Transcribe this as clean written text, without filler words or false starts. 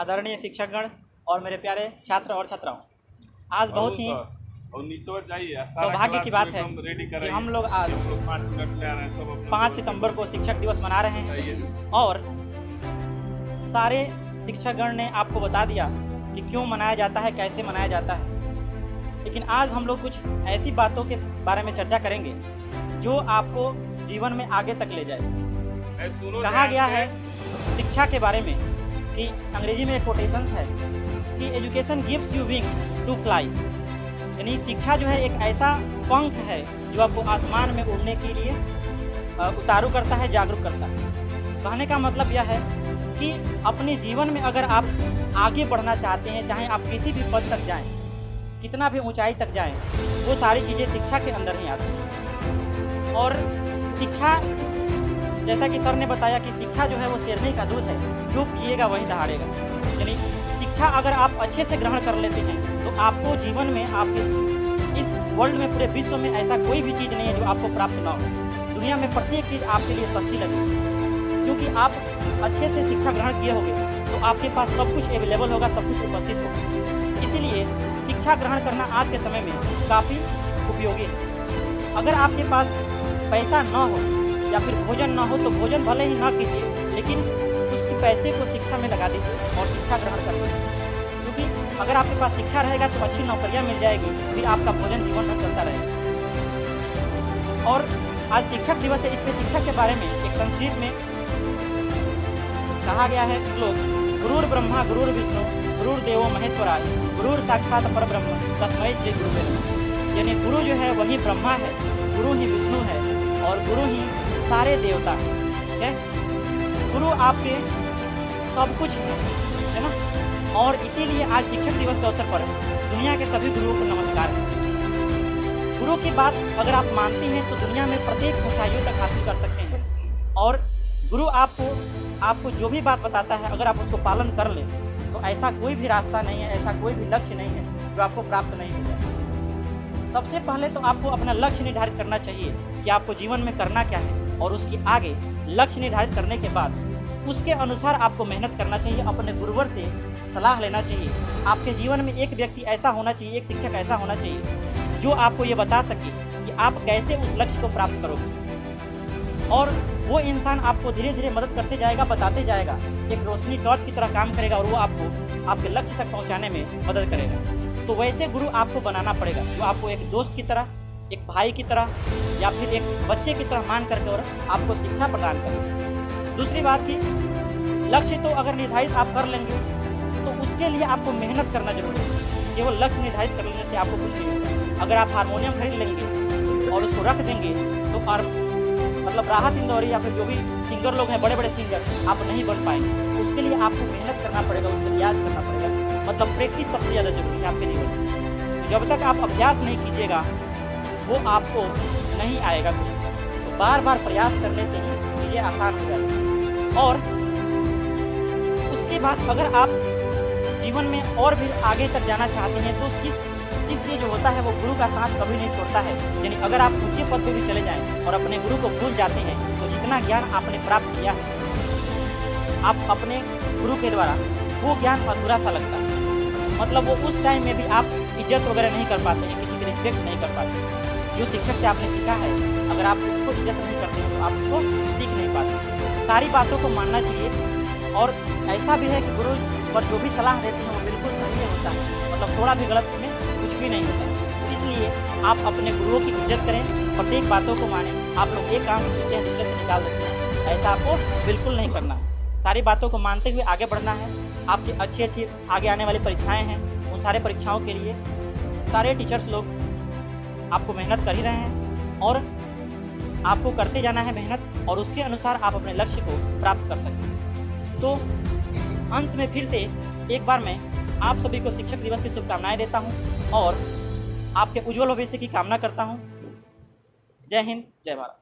आदरणीय शिक्षकगण और मेरे प्यारे छात्र और छात्राओं, आज बहुत ही सौभाग्य की बात है कि हम लोग आज 5 सितंबर को शिक्षक दिवस मना रहे हैं और सारे शिक्षकगण ने आपको बता दिया कि क्यों मनाया जाता है, कैसे मनाया जाता है। लेकिन आज हम लोग कुछ ऐसी बातों के बारे में चर्चा करेंगे जो आपको जीवन में आगे तक ले जाए। कहा गया है शिक्षा के बारे में कि अंग्रेजी में एक कोटेशन है कि education gives you wings to fly, यानी शिक्षा जो है एक ऐसा पंख है जो आपको आसमान में उड़ने के लिए उतारू करता है, जागरूक करता है। कहने का मतलब यह है कि अपने जीवन में अगर आप आगे बढ़ना चाहते हैं, चाहे आप किसी भी पद तक जाएं, कितना भी ऊंचाई तक जाएं, वो सारी चीज़ें शिक्षा के अंदर ही आती हैं। और शिक्षा, जैसा कि सर ने बताया कि शिक्षा जो है वो शेरनी का दूध है, जो पिएगा वही दहाड़ेगा। यानी शिक्षा अगर आप अच्छे से ग्रहण कर लेते हैं तो आपको जीवन में, आपके इस वर्ल्ड में, पूरे विश्व में ऐसा कोई भी चीज़ नहीं है जो आपको प्राप्त ना हो। दुनिया में प्रत्येक चीज़ आपके लिए सस्ती लगेगी, क्योंकि आप अच्छे से शिक्षा ग्रहण किए होंगे तो आपके पास सब कुछ अवेलेबल होगा, सब कुछ उपस्थित होगा। इसीलिए शिक्षा ग्रहण करना आज के समय में काफ़ी उपयोगी है। अगर आपके पास पैसा न हो या फिर भोजन ना हो तो भोजन भले ही ना कीजिए, लेकिन उसके पैसे को शिक्षा में लगा दीजिए और शिक्षा ग्रहण कर लीजिए। क्योंकि अगर आपके पास शिक्षा रहेगा तो अच्छी नौकरियां मिल जाएगी, फिर आपका भोजन जीवन भर चलता रहेगा। और आज शिक्षक दिवस है, इसमें शिक्षा के बारे में एक संस्कृत में कहा गया है श्लोक, गुरुर ब्रह्मा गुरुर विष्णु गुरुर्देवो महेश्वराय गुरुर साक्षात परब्रह्म तस्मै श्री गुरुवे नमः। यानी गुरु जो है वही ब्रह्मा है, गुरु ही विष्णु है और गुरु ही सारे देवता है। गुरु आपके सब कुछ है ना। और इसीलिए आज शिक्षक दिवस के अवसर पर दुनिया के सभी गुरुओं को नमस्कार है। गुरु की बात अगर आप मानती हैं तो दुनिया में प्रत्येक ऊंचाइयों तक हासिल कर सकते हैं। और गुरु आपको जो भी बात बताता है, अगर आप उसको पालन कर लें तो ऐसा कोई भी रास्ता नहीं है, ऐसा कोई भी लक्ष्य नहीं है जो आपको प्राप्त नहीं होगा। सबसे पहले तो आपको अपना लक्ष्य निर्धारित करना चाहिए कि आपको जीवन में करना क्या है, और उसके आगे लक्ष्य निर्धारित करने के बाद उसके अनुसार आपको मेहनत करना चाहिए, अपने गुरुवर से सलाह लेना चाहिए। आपके जीवन में एक व्यक्ति ऐसा होना चाहिए, एक शिक्षक ऐसा होना चाहिए जो आपको ये बता सके कि आप कैसे उस लक्ष्य को प्राप्त करोगे। और वो इंसान आपको धीरे धीरे मदद करते जाएगा, बताते जाएगा, एक रोशनी टॉर्च की तरह काम करेगा और वो आपको आपके लक्ष्य तक पहुँचाने में मदद करेगा। तो वैसे गुरु आपको बनाना पड़ेगा जो आपको एक दोस्त की तरह, एक भाई की तरह या फिर एक बच्चे की तरह मान करके और आपको शिक्षा प्रदान करें। दूसरी बात कि लक्ष्य तो अगर निर्धारित आप कर लेंगे तो उसके लिए आपको मेहनत करना जरूरी है। केवल लक्ष्य निर्धारित कर लेने से आपको कुछ नहीं होगा। अगर आप हारमोनियम खरीद लेंगे और उसको रख देंगे तो मतलब राहत इंदौरी या फिर जो भी सिंगर लोग हैं, बड़े बड़े सिंगर, आप नहीं बन पाएंगे। उसके लिए आपको मेहनत करना पड़ेगा, उसका रियाज करना पड़ेगा। मतलब प्रैक्टिस सबसे ज़्यादा जरूरी है आपके जीवन में। जब तक आप अभ्यास नहीं कीजिएगा वो आपको नहीं आएगा कुछ। तो बार बार प्रयास करने से ही चीज़ें आसान हो जाती हैं। और उसके बाद अगर आप जीवन में और भी आगे तक जाना चाहते हैं तो शिष्य जो होता है वो गुरु का साथ कभी नहीं छोड़ता है। यानी अगर आप ऊंचे पद पर भी चले जाएं और अपने गुरु को भूल जाते हैं तो जितना ज्ञान आपने प्राप्त किया है आप अपने गुरु के द्वारा, वो ज्ञान अधूरा सा लगता है। मतलब वो उस टाइम में भी आप इज्जत वगैरह नहीं कर पाते हैं, किसी की रिस्पेक्ट नहीं कर पाते। जो शिक्षक से आपने सीखा है अगर आप उसको इज्जत नहीं करते हैं तो आप उसको सीख नहीं पाते। सारी बातों को मानना चाहिए। और ऐसा भी है कि गुरु पर जो भी सलाह देते हैं वो बिल्कुल सही नहीं होता है, मतलब थोड़ा भी गलत उसमें कुछ भी नहीं होता। इसलिए आप अपने गुरुओं की इज्जत करें, प्रत्येक बातों को मानें। आप लोग एक काम से सीखते हैं दूसरे से निकाल देते हैं, ऐसा आपको बिल्कुल नहीं करना। सारी बातों को मानते हुए आगे बढ़ना है। आपकी अच्छी आगे आने वाली परीक्षाएं हैं, उन सारे परीक्षाओं के लिए सारे टीचर्स लोग आपको मेहनत कर ही रहे हैं और आपको करते जाना है मेहनत, और उसके अनुसार आप अपने लक्ष्य को प्राप्त कर सकें। तो अंत में फिर से एक बार मैं आप सभी को शिक्षक दिवस की शुभकामनाएं देता हूं और आपके उज्जवल भविष्य की कामना करता हूं। जय हिंद, जय भारत।